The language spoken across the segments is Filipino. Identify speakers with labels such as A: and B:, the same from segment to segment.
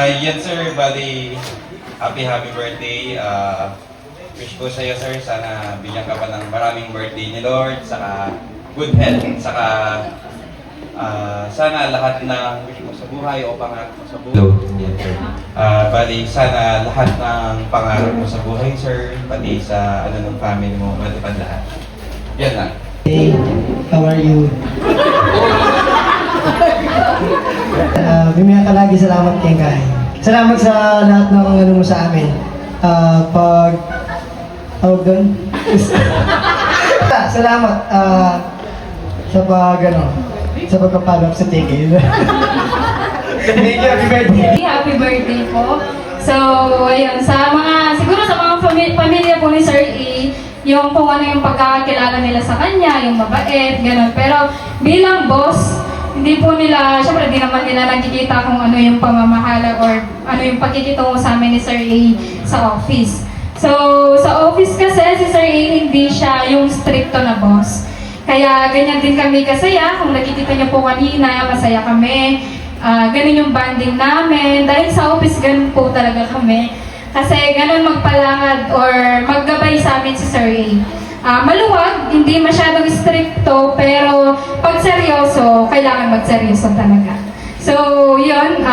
A: Yan sir, bali, happy birthday. Wish ko sa'yo sir, sana bigyan ka pa ng maraming birthday ni Lord, saka good health, saka sana lahat ng wish mo sa buhay o pangarap mo sa buhay. Yan sir. Bali, sana lahat ng pangarap mo sa buhay sir, pati sa ng family mo, matupad lahat. Yan lang.
B: Hey, how are you? Bimaya ka lagi, salamat kay Kai. Salamat sa lahat ng ano mo sa amin. Tawag doon? Salamat sa sa pagpapalap sa tigil. Thank you, happy birthday.
C: Happy birthday po. So, ayun, siguro sa mga pamilya po ni Sir E, yung kung ano yung pagkakakilala nila sa kanya, yung mabait, gano'n. Pero bilang boss, hindi po nila, syempre di naman nila nakikita kung ano yung pamamahala or ano yung pagkikitungo sa amin ni Sir A sa office. So, sa office kasi si Sir A hindi siya yung stricto na boss. Kaya ganyan din kami kasaya. Kung nakikita niyo po kanina, masaya kami. Ganun yung banding namin. Dahil sa office, ganun po talaga kami. Kasi ganun magpalangad or maggabay sa amin si Sir A. Maluwag, hindi masyadong stricto, pero pag seryoso, kailangan magseryoso talaga. So, yun,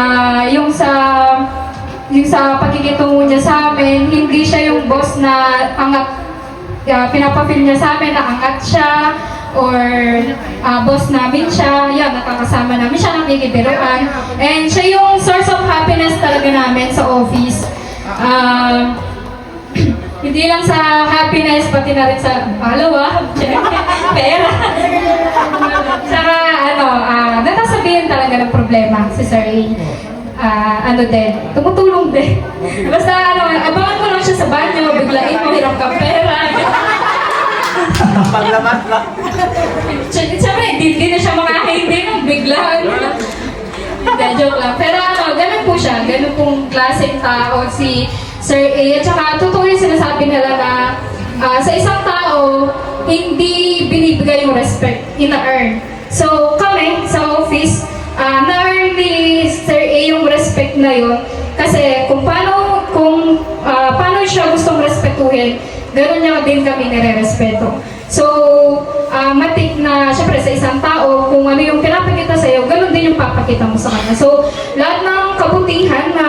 C: yung sa pagkikitungo niya sa amin, hindi siya yung boss na angat, pinapafeel niya sa amin na angat siya, or boss namin siya, yan, nakakasama namin siya, nakikibiruan. And siya yung source of happiness talaga namin sa office. Hindi lang sa happiness, pati na rin sa pangalawa, pera. Saka natasabihin talaga ng problema si Sir A. Tumutulong din. Basta abangan mo lang siya sa banyo, biglain mo, hirap ka pera.
D: Panglamat lang.
C: Siyempre, hindi na siya makakaindi ng biglaan. Hindi, joke lang. Pero ganun po siya. Ganun pong klaseng tao si Sir A. At saka, totoo yung sinasabi nila na sa isang tao, hindi binibigay yung respect, ina-earn. So, kami, sa office, na-earn ni Sir A yung respect na yun. Kasi kung paano siya gustong respetuhin, gano'n niya din kami nire-respeto. So, matik na, syempre sa isang tao, kung ano yung pinapakita sa'yo, gano'n din yung papakita mo sa kanya. So, lahat ng kabutihan na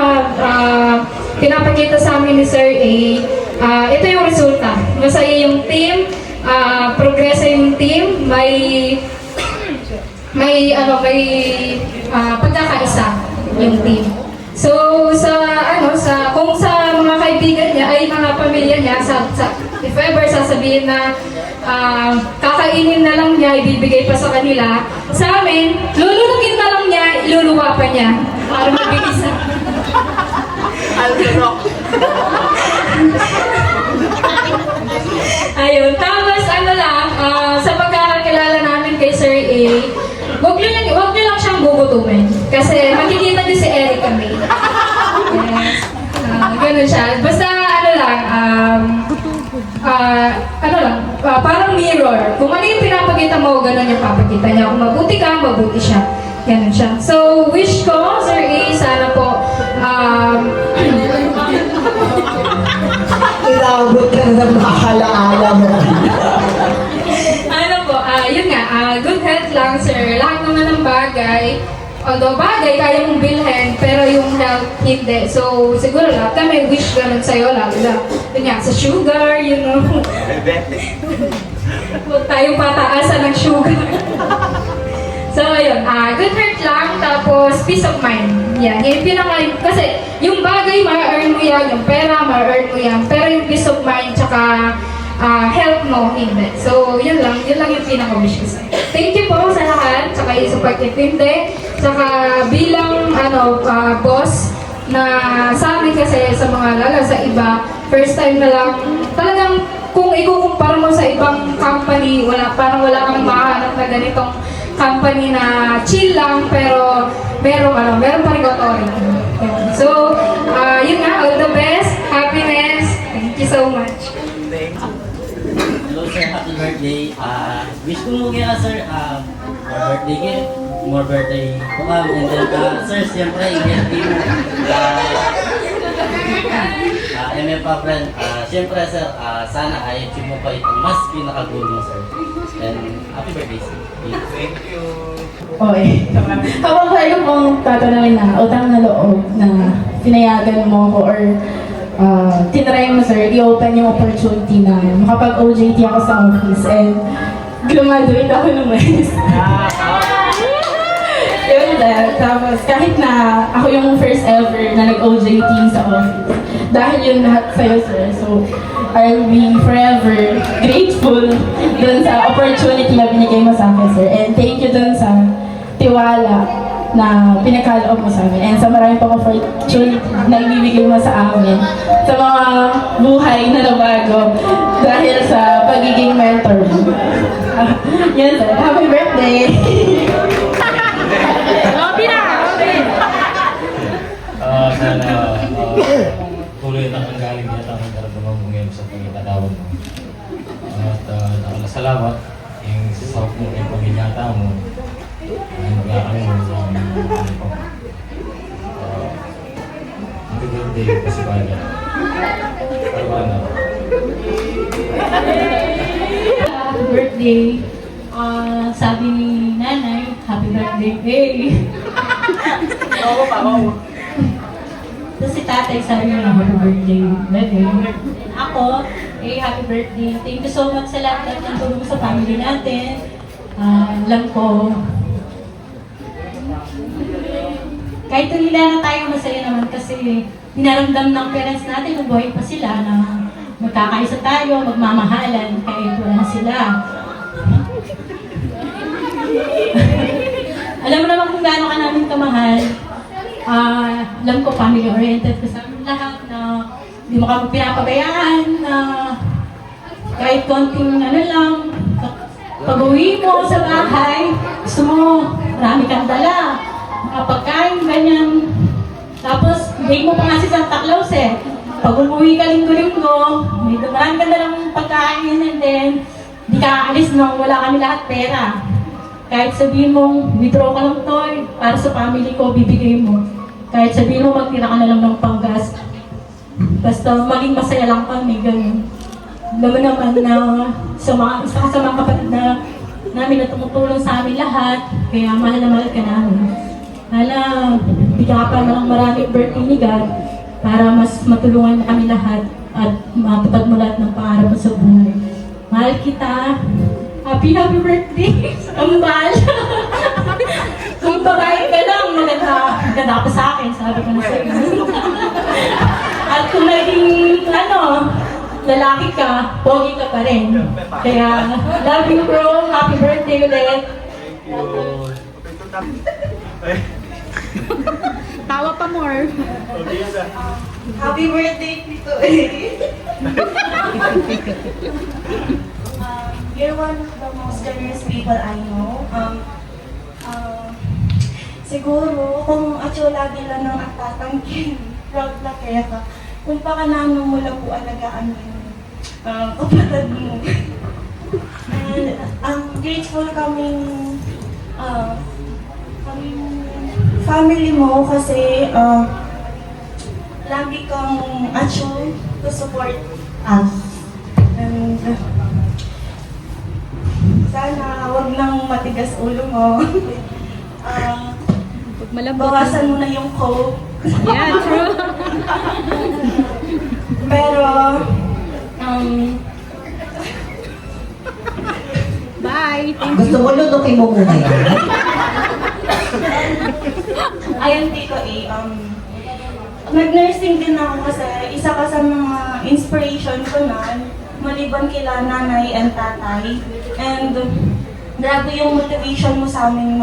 C: pinapakita sa amin ni Sir A, ito yung resulta. Masaya yung team, progresa yung team, may pagkakaisa yung team. So, kung sa mga kaibigan niya, ay mga pamilya niya, if ever sasabihin na kakainin na lang niya, ibibigay pa sa kanila, sa amin, lulunugin na lang niya, iluluwa pa niya, para mabigay sa
D: Algerok.
C: Ayun, tapos sa pagkakakilala namin kay Sir A, wag niyo lang siyang gugutumin. Kasi makikita niyo si Erica May. Yes. Ganun siya. Basta parang mirror. Kung ano yung pinapakita mo, ganun yung papakita niya. Kung mabuti ka, mabuti siya. Ganun siya. So, wish ko, Sir A, sana po,
B: Inabot ka na ng makakalaala mo.
C: Yun nga, good health lang, sir. Lahat naman ng bagay, although bagay, kaya mong bilhin, pero yung health, hindi. So, siguro lahat kami wish ganun sa'yo, lalo na. Yun nga, sa sugar, huwag tayong pataasan ng sugar. So, ayun, good health lang, tapos peace of mind. Yan, yung kasi yung bagay, ma-earn mo yan, yung pera, ma-earn mo yan, pero yung peace of mind, tsaka health mo, hindi. So, yun lang yung pinaka-wish ko sa'yo. Thank you po sa lahat, tsaka yung sa pagtitindi, tsaka bilang, boss, na sa amin kasi sa mga lalo sa iba, first time na lang, talagang kung ikukumpara mo sa ibang company, parang wala kang mahanap na ganitong company na chill lang, pero meron pa rin authority. So, yun nga, all the best, happiness, thank you so much.
D: Hello sir, happy birthday. Wish ko mo kaya sir, birthday gift. more birthday to come. And then, sir, siyempre, i-birthday mo. MF friend, siyempre, sir, sana i-achieve mo pa itong mas pinaka-goal mo, sir. And happy birthday, sir.
A: Thank you.
E: Okay. Kapag kayo pong tatanungin na utang na loob na pinayagan mo ko or tinry mo, sir, i-open yung opportunity na makapag-OJT ako sa office and graduate ako ng mais. Yun lang. Tapos kahit na ako yung first ever na nag-OJT sa office, dahil yun lahat sa'yo, sir. So, I'll be forever grateful dun sa opportunity na binigay mo sa akin, sir. And thank you dun sa tiwala na pinagkaloob mo sa amin. And sa maraming pang opportunity na ibibigay mo sa amin. Sa mga buhay na nabago dahil sa pagiging mentor mo. Yan, sir. Happy birthday!
F: Sana tuloy na ang galing niya ang karamdaman mo ngayon sa pagkakatawag mo. At nakalasalamat yung sa mo yung pamilyata mo ay mag-aakang mo sa ano pa. Happy birthday kasi bala. Para ba na?
C: Happy birthday. Sabi ni nanay, happy birthday. Hey! Tapos si tatay sabi niya, happy birthday. Ako, happy birthday. Thank you so much sa lahat ng tulong sa family natin. Alam ko, kahit tulila na tayo, masaya naman kasi dinaramdam ng parents natin nung buhay pa sila na magkakaisa tayo, magmamahalan kahit wala na sila. Alam mo naman kung gaano ka namin kamahal. Alam ko, family-oriented ka sa amin lahat na hindi mo kami pinapabayaan na kahit konting lang, pag-uwi mo sa bahay, gusto mo, marami kang dala, mga pagkain, ganyan. Tapos, hindi mo pa nga si Santa Claus eh. Pag umuwi ka linggo-linggo, may marami ka dalang pagkain and then, di ka aalis nang wala kami lahat pera. Kahit sabihin mong withdraw ka lang to, para sa family ko, bibigay mo. Kahit sabihin mo magtira ka na lang ng panggas. Basta maging masaya lang kami, ganun. Alam mo naman na isa ka sa mga kapatid na namin na tumutulong sa amin lahat, kaya mahal na mahal ka namin. Hala, bigyan ka pa ng maraming birthday ni God para mas matulungan kami lahat at matupad mo lahat ng pangarap mo sa buhay. Mahal kita. Happy birthday! Kambal! Kung babae ka lang, maganda ka sa akin, sabi ko na sa'yo. At kung naging, lalaki ka, pogi ka pa rin. Kaya, love you bro, happy birthday ulit.
E: Tawa pa more.
G: Happy birthday, Tito You're one of the most generous people I know. Siguro, kung atyo lagi lang ng atatangkin, proud na kaya ka. Kung baka namin mo lang po alagaan mo yung kapatid mo. And I'm grateful kaming family mo kasi lagi kang atyo to support us. And sana wag lang matigas ulo mo. Bawasan mo na yung coke.
E: Yeah, true.
G: Pero,
E: Bye.
B: Gusto mo lunukin mo muna yan?
G: ayun Tito nag-nursing din ako kasi isa ka sa mga inspiration ko na maliban kila nanay and tatay. And grabe yung motivation mo sa amin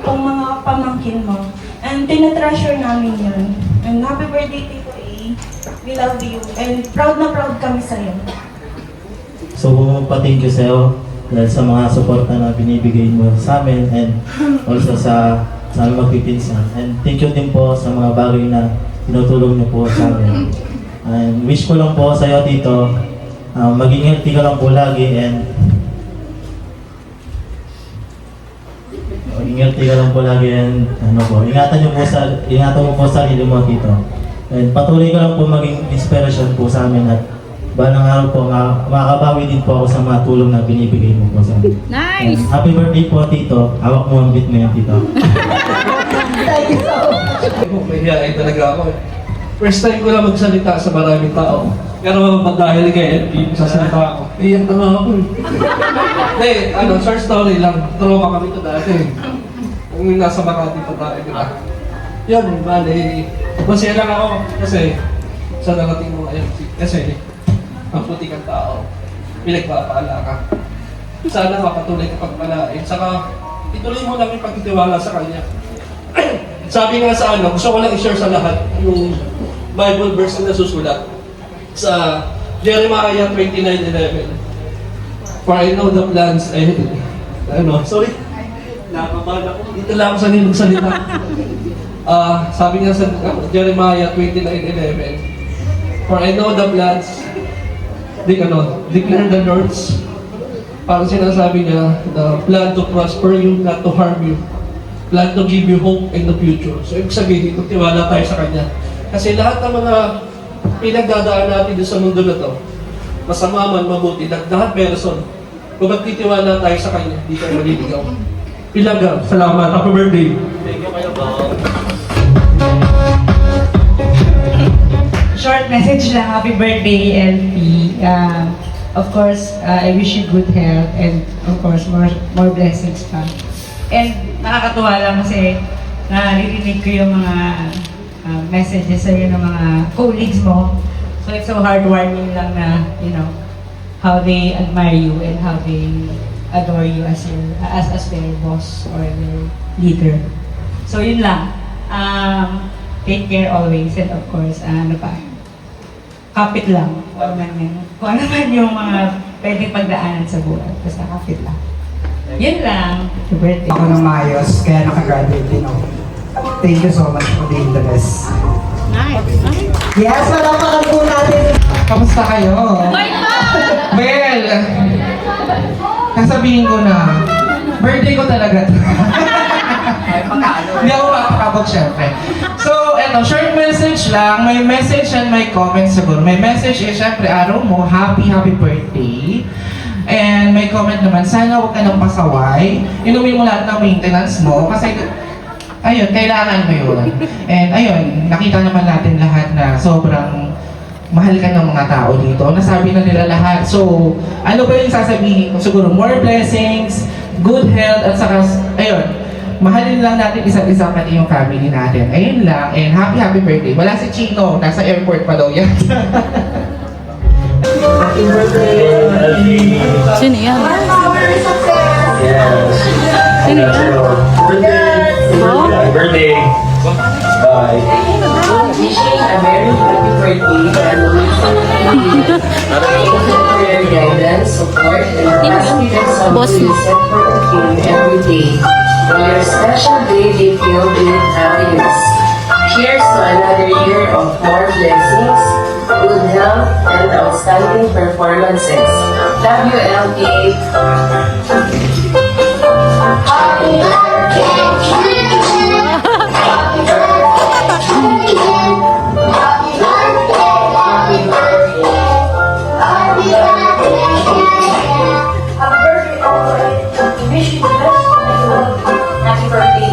G: pong mga pamangkin mo. And tinatreasure namin yun. And happy birthday Tito A. We love you. And proud na proud kami sa'yo.
D: So, pa-thank you sa'yo dahil sa mga suporta na binibigay mo sa amin and also sa aming magpipinsan. And thank you din po sa mga bagay na tinutulong niyo po sa amin. And wish ko lang po sa'yo dito, maging healthy ka lang po lagi and ingat ka lang po lagi and ingatan mo po sa sarili mo, Tito. And patuloy ka lang po maging inspirasyon po sa amin at balang araw po, makakabawi din po ako sa mga tulong na binibigay mo po sa amin. Nice! And happy birthday po, Tito. Hawak mo ang bit mo yan, Tito.
B: Thank you so much.
H: Mahihain talaga ako. First time ko lang magsalita sa maraming tao. Pero dahil kay LP, sasalita ako. Iyan na nga ako eh. Hindi, short story lang. Trauma kami ito dati. Kung nasa Makati pa tayo, diba? Yan, bali. Masaya lang ako kasi sa narating mo ngayon. Kasi ang puti kang tao, pinagpapaala ka. Sana mapatuloy ka pagpalain. Saka ituloy mo lang yung pagtitiwala sa kanya. Sabi nga sa gusto ko lang i-share sa lahat yung Bible verse na nasusulat sa Jeremiah 29:11. For I know the plans sorry. Nakabahan ako. Dito lang ako sa nilong salita. Sabi nga sa Jeremiah 29:11. For I know the plans, declare the Lord's. Parang sinasabi niya, the plan to prosper you, not to harm you. Plan to give you hope in the future. So, ibig sabihin, kung tiwala tayo sa Kanya. Kasi lahat ng mga pinagdadaan natin sa mundo na to, masama man, mabuti, lahat person. Kung magtitiwala tayo sa Kanya, di tayo maliligaw. Pilaga, salamat. Happy birthday. Thank you kayo po.
I: Short message lang, happy birthday, LP. Of course, I wish you good health and of course, more blessings pa. And nakakatuwa lang kasi naririnig ko yung mga messages sa'yo ng mga colleagues mo. So it's so heartwarming lang na, how they admire you and how they adore you as their boss or their leader. So yun lang. Take care always and of course, kapit lang. Kung ano man yung mga pwedeng pagdaanan sa buhay. Basta kapit lang. Yun lang. Happy birthday.
B: Ako ng maayos, kaya nakagraduate din ako. Thank you so much for being the best.
I: Nice.
B: Yes, malapakan po natin.
J: Kamusta kayo? Well, sasabihin ko na, birthday ko talaga to. Hindi ako mapakabog syempre. So, eto, short message lang. May message and may comment siguro. May message is syempre, araw mo, happy birthday. And may comment naman, sana huwag ka nang pasaway. Inumin mo lahat ng maintenance mo. Kasi, ayun, kailangan mo yun. And ayun, nakita naman natin lahat na sobrang mahal ka ng mga tao dito. Nasabi na nila lahat. So, ano ba yung sasabihin ko? Siguro, more blessings, good health, at saka, ayun, mahalin lang natin isa't isa pati yung family natin. Ayun lang, and happy birthday. Wala si Chino, nasa airport pa daw yan.
B: Happy birthday!
K: Sino yan?
B: Yes.
K: Sino yan?
B: Happy birthday! Bye!
L: Wishing a very happy birthday and thank you for your guidance, support, and confidence of you set for the King every day. May your special day be filled with happiness. Cheers to another year of more blessings, good health, and outstanding performances. Love you, LP. Happy birthday to you. Happy birthday to you. Happy birthday, happy birthday. Happy birthday. Happy birthday, alright. Wish you the best. Happy birthday,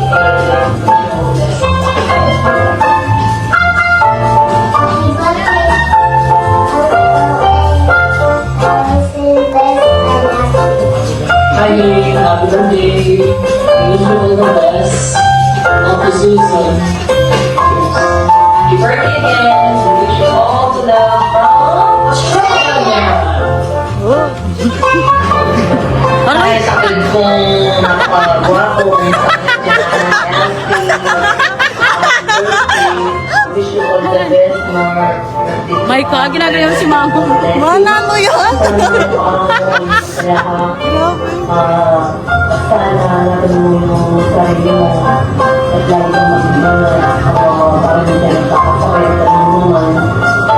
L: Hi, happy birthday. Wish you all the best. Happy season. Happy birthday again. Wish you all the love from Australia. Ay, sa akin kong napagwapo. Wish you all the best, Mark.
K: My God, ginagawa si Mamo. Mana mo yun?
L: Sana natin mo yung sarili mo at lagi kang magmamahal para hindi ka nagkakasakay at naman sa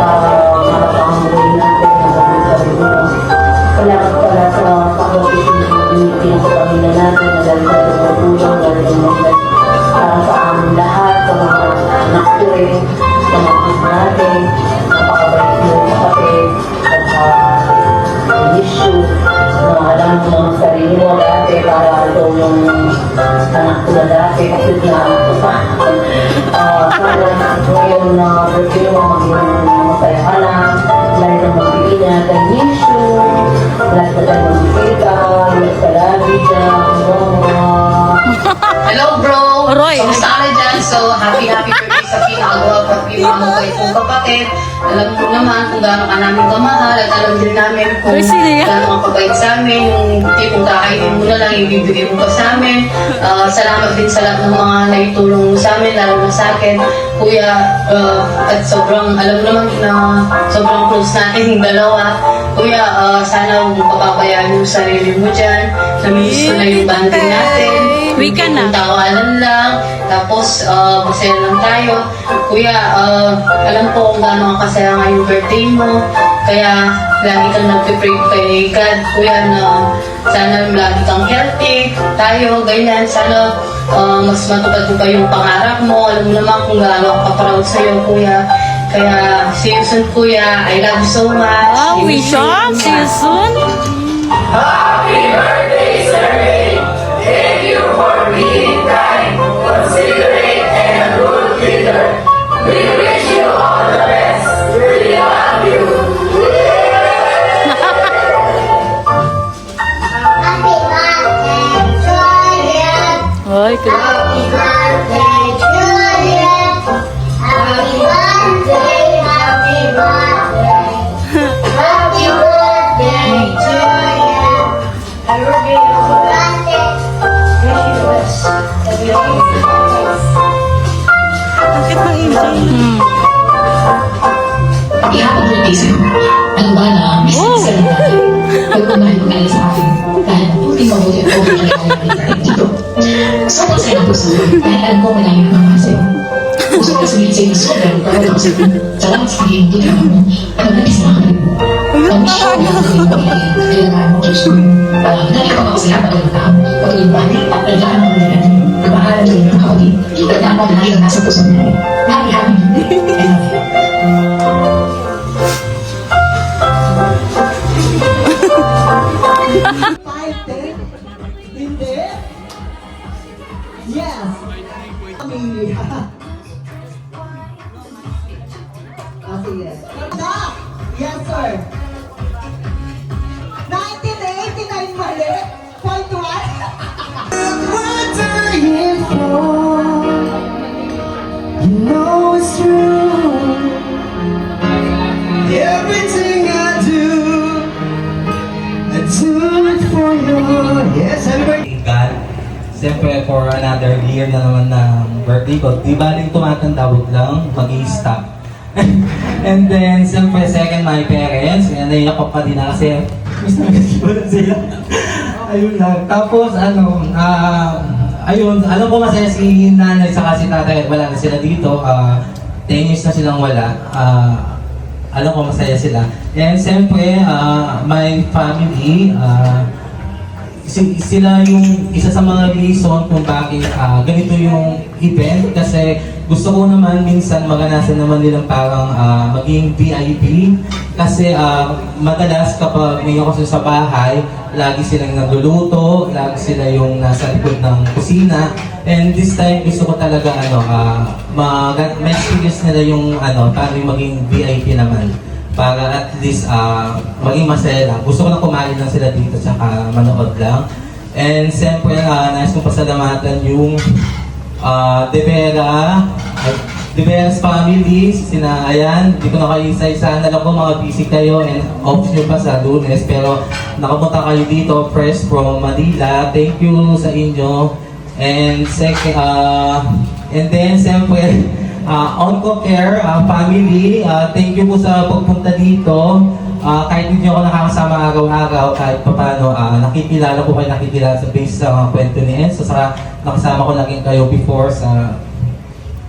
L: marapang buhay natin na gawin sarili mo. Salamat pala sa pag-ibig sa pamilya natin na dahil sa tumutulong, dahil sa alam mo ng sarili mo dati para ito yung anak ko na dati kasi na anak ko pa. Sana ngayon na birthday mo maging masaya ka lang, lahat ng mag-iingat, ang issue, lahat na tayo mag-ika, yung salabi dyan, Hello bro!
K: Roy.
L: Kamusta ka na dyan? So, happy birthday sa pinakagwapang mga kong kapatid. Alam mo naman kung gaano ka namin kamahal at alam din namin kung
K: Uy, sino yan?
L: gaano ka kabait sa amin. Yung tipong kakainin mo na lang, ibibigay mo pa sa amin. Salamat din sa lahat ng mga naitulong mo sa amin, lalo na sa akin. Kuya, at sobrang, alam mo naman na sobrang close natin yung dalawa. Kuya, sana huwag mo papabayaan yung sarili mo dyan. Namiss ko na yung banding natin.
K: Wika na.
L: Tawanan lang, tapos masaya lang tayo. Kuya, alam ko kung gaano ang kasaya nga yung birthday mo. Kaya lagi kang nagpipray kay God, Kuya, na sana lagi kang healthy tayo, ganyan. Sana mas matupad mo pa yung pangarap mo. Alam mo naman kung gaano ako ka-proud sa'yo, Kuya. Kaya see you soon, Kuya. I love you so much.
K: Wow, we shall see you soon.
J: Happy birthday, Sir! Thank you for being kind, considerate, and a good leader. We wish you all the best. We love you.
M: Happy birthday, Julian.
K: Ay,
M: Happy birthday, Julian. Happy birthday, happy birthday. Happy birthday, Julian. Happy birthday.
K: bakit mang enjoy?
L: Ihapon mo yung sa'yo. Alam ba na, minsan na pag kumain mo na sa akin, kahit puti mabuti at okay na kaya dito. Sobrang saya ng puso, kahit alam ko malayo ng mga sa'yo. Gusto ko sabihin sa'yo na sobrang proud ako sa'yo. Salamat sa pagiging buti ka mo. Alam na isa ka rin mo. Ang siya ang mga pagiging kailangan mo Diyos ko. Dahil ko ako sa lahat ng mga tao. Pagiging balik at kailangan mo na natin. Kabahalan mo yung kapatid. Kailangan mo na yung nasa puso natin. Happy, happy birthday. I love you.
B: Hindi? Yes. Family. Sige. Yes, sir. 1989 mali. Point 1. What are you for? You know it's true. Everything I do it for you. Yes, everybody.
D: God, siyempre for another year na naman ng birthday ko. Di ba rin tumatanda, huwag lang mag-i-stop. And then, siyempre second, my parents. Kaya naiyak ko pa din na kasi miss na miss ko na sila. Ayun lang. Tapos, ayun, alam ko masaya si nanay saka si tatay. Wala na sila dito. 10 years na silang wala. Alam ko masaya sila. And siyempre, my family, sila yung isa sa mga reason kung bakit ganito yung event. Kasi gusto ko naman minsan maganasan naman nilang parang maging VIP. Kasi madalas kapag may ako sa bahay, lagi silang nagluluto, lagi sila yung nasa likod ng kusina. And this time gusto ko talaga ma-experience nila yung paano yung maging VIP naman. Para at least maging masaya lang. Gusto ko lang kumain lang sila dito tsaka manood lang. And siyempre, nais kong pasalamatan yung De Vera's family, ayan, hindi ko na kayo isa-isa. Alam ko mga busy kayo and off nyo pa sa Lunes. Pero nakapunta kayo dito, fresh from Manila. Thank you sa inyo. And second, and then siyempre, Onco Care family, thank you po sa pagpunta dito. Kahit hindi ako nakakasama araw-araw, kahit paano, nakikilala ko kayo, nakikilala sa base sa mga kwento ni Enzo. Saka nakasama ko lagi kayo before sa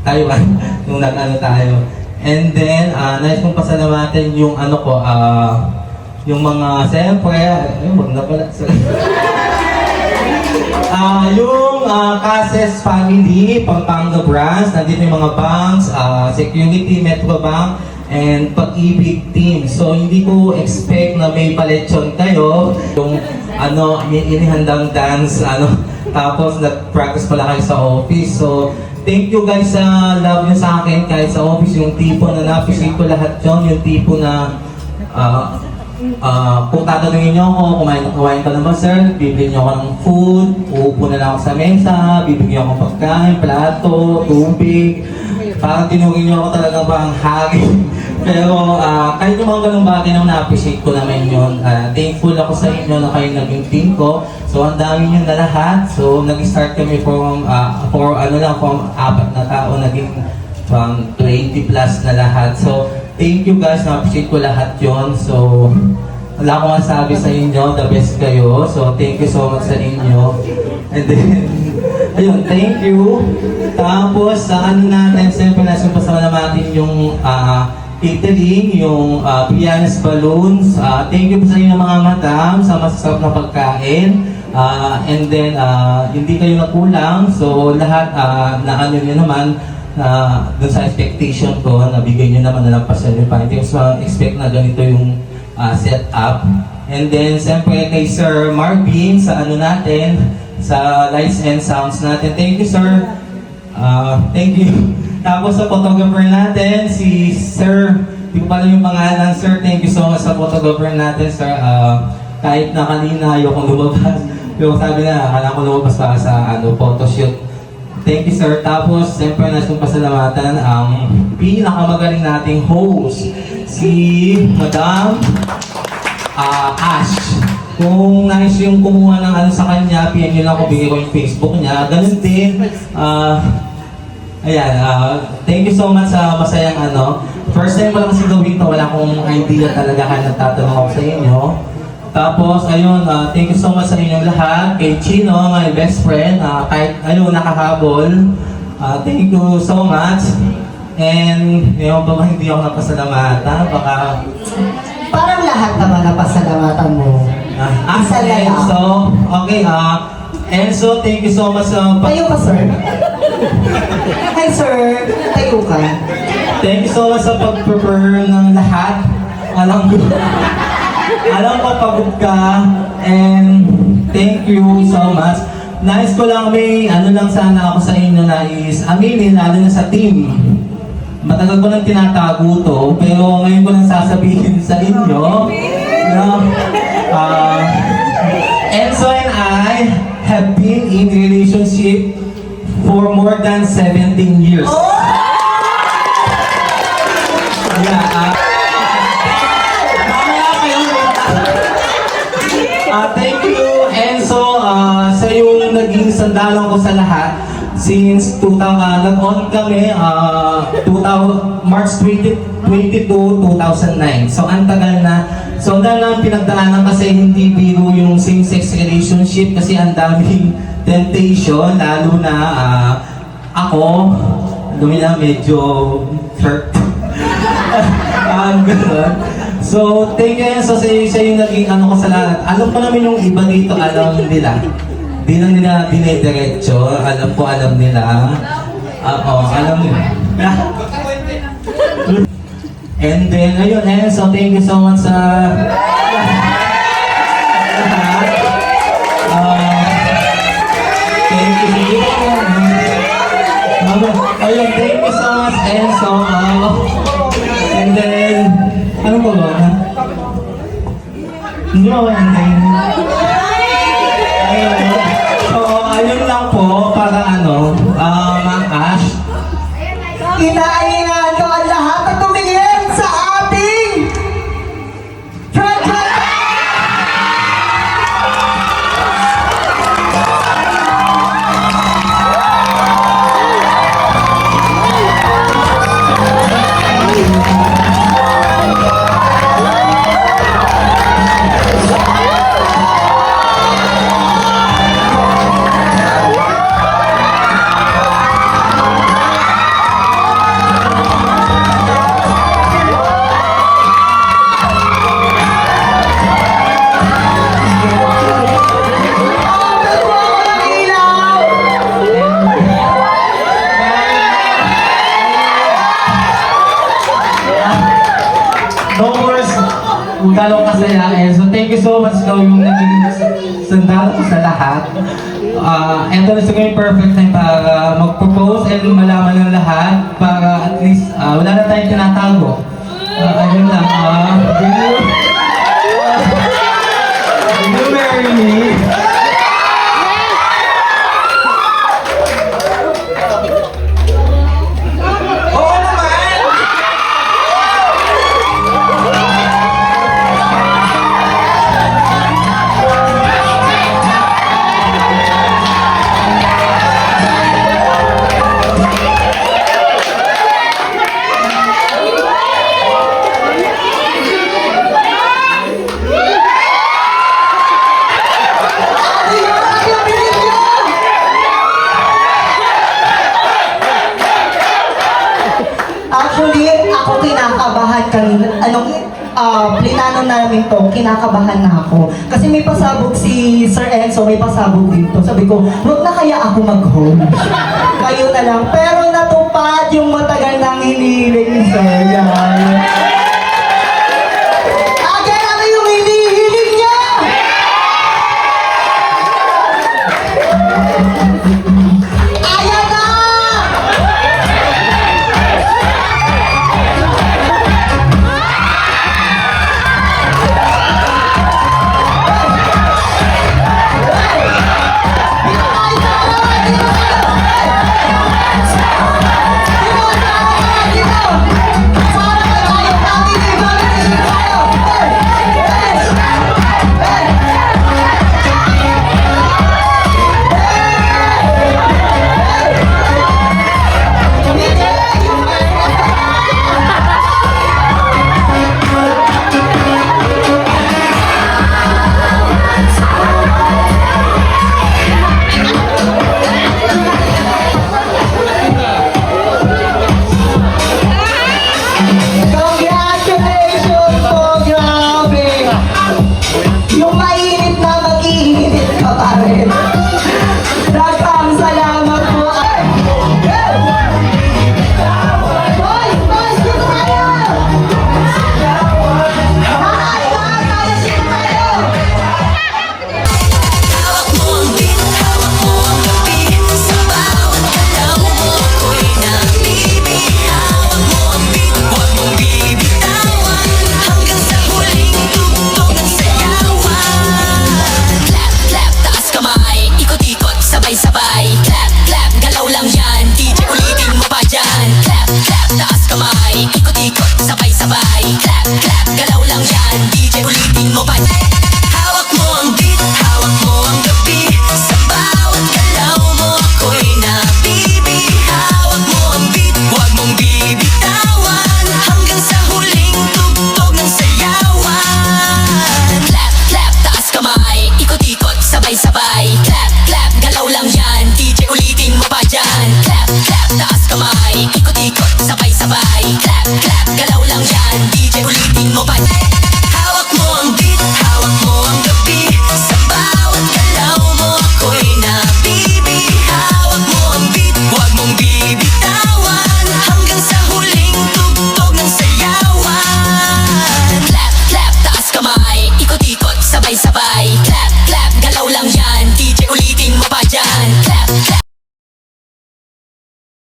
D: Taiwan, nung nag-ano tayo. And then, nais kong pasalamatan yung yung mga, siyempre, wag na pala. Yung Cases family, Pampanga branch, nandito yung mga banks, Security, Metro Bank, and Pag-ibig team. So hindi ko expect na may paletsyon kayo. Yung inihandang dance, tapos nag-practice pala kayo sa office. So thank you guys sa love niyo sa akin kahit sa office. Yung tipo na na-appreciate ko lahat yun. Yung tipo na kung tatanungin niyo ako, kumain ka na ba sir? Bibigyan niyo ako ng food, uupo na lang ako sa mesa, bibigyan ako pagkain, plato, tubig. Parang tinugin niyo ako talaga bang hangin. Pero kahit yung mga ganung bagay na na-appreciate ko naman yun. Thankful ako sa inyo na kayo naging team ko. So ang dami nyo na lahat. So nag-start kami from 4 na tao, naging from 20 plus na lahat. So thank you guys, na-appreciate ko lahat yon. So wala akong masabi sa inyo, the best kayo. So thank you so much sa inyo. And then, ayun, thank you. Tapos sa natin, siyempre nasumpa natin yung catering, yung pianos balloons. Thank you po sa inyo mga madam sa masasarap na pagkain. And then, hindi kayo nakulang. So lahat na nyo naman, dun sa expectation ko, nabigay nyo naman na lampas nyo pa. Hindi ko expect na ganito yung setup. And then, siyempre kay Sir Marvin sa natin, sa lights and sounds natin. Thank you, sir. Thank you. Tapos sa photographer natin, si Sir, hindi ko pala yung pangalan, sir. Thank you so much sa photographer natin, sir. Kahit na kanina ayokong lumabas. Pero sabi na, akala ko lumabas pa sa photoshoot. Thank you, sir. Tapos, siyempre, nasa pasalamatan ang pinakamagaling nating host, si Madam Ash. Kung nais yung kumuha ng sa kanya, PM nyo lang kung bigay ko yung Facebook niya. Ganun din. Ayan, thank you so much sa masayang First time ko lang kasi gawin to, wala akong idea talaga kaya nagtatanong ako sa inyo. Tapos, ayun, thank you so much sa inyong lahat. Kay Chino, my best friend, kahit nakahabol. Thank you so much. And, yung ba hindi ako napasalamatan, baka...
N: Parang lahat naman napasalamatan mo. Isa lang.
D: Enzo, okay, Enzo, thank you so much sa...
N: Tayo ka, sir. Hi, sir. Tayo ka.
D: Thank you so much sa pag-prepare ng lahat. Alam ko pagod ka. And thank you so much. Nais ko lang may lang sana ako sa inyo na is aminin, lalo na sa team. Matagal ko nang tinatago to, pero ngayon ko nang sasabihin sa inyo. Enzo and I have been in relationship for more than 17 years. Thank you, Enzo, sa yung naging sandalan ko sa lahat. Since nag-on kami, March 22, 2009. So, ang tagal na. So, dahil lang pinagdaanan kasi hindi biro yung same-sex relationship kasi ang daming temptation, lalo na ako, medyo hurt. Ganun. So, thank you, Enzo, sa yung naging ko sa lahat. Alam ko namin yung iba dito, alam nila. Di lang nila dinidiretso, alam nila. Alam nila. And then, ayun, so thank you so much sa thank you. Ayun, thank you so much, Enzo. And then, ano ba ba? Hindi mo ba ayun lang po, para Ma'am Ash.
N: Inaalingan ko ang lahat at tumingin sa ating
J: no words kung gano'ng kasayain. So thank you so much daw yung naging sandalo ko sa lahat. Ito na siguro yung perfect time para mag-propose and malaman ng lahat para at least wala na tayong tinatago. Ayun lang. Will you marry me?
A: Oo naman!
N: Actually, ako kinakabahan kanina. Plinano namin to, kinakabahan na ako. Kasi may pasabog si Sir Enzo, may pasabog dito. Sabi ko, wag na kaya ako mag-home. Kayo na lang. Pero natupad yung matagal nang hinihiling, sir. Yan. Again, ano yung hinihiling niya? Ayan na! Congratulations po, grabe! Yung mainit na mag-iinit ka pa rin. Dagang salamat po. Boys, boys, dito tayo! Lahat, dito tayo!
O: Hawak mo ang beat, hawak mo ang gabi. Sa bawat galaw mo ako'y nabibi. Hawak mo ang beat, huwag mong bibitawan. Hanggang sa huling tugtog ng sayawan. Clap, clap, taas kamay, ikot-ikot, sabay-sabay. Clap, clap, galaw lang yan, DJ ulitin mo pa dyan. Clap, clap, taas kamay, ikot-ikot, sabay-sabay. Clap, clap, galaw lang yan, DJ ulitin mo pa dyan. Hawak mo ang beat, hawak mo ang gabi. Sa bawat galaw mo ako'y nabibi. Hawak mo ang beat, huwag mong bibitawan. Hanggang sa huling tugtog ng sayawan. Clap, clap, taas kamay, ikot-ikot, sabay-sabay. Clap, clap, galaw lang yan, DJ ulitin mo pa dyan. Clap, clap, taas kamay, ikot-ikot, sabay-sabay. Clap, clap, galaw lang yan, DJ ulitin mo pa dyan. Hawak mo ang beat, hawak mo ang gabi. Sa bawat galaw mo ako'y nabibi. Hawak mo ang beat, huwag mong bibitawan. Hanggang sa huling tugtog ng sayawan. Clap, clap, taas kamay, ikot-ikot, sabay-sabay.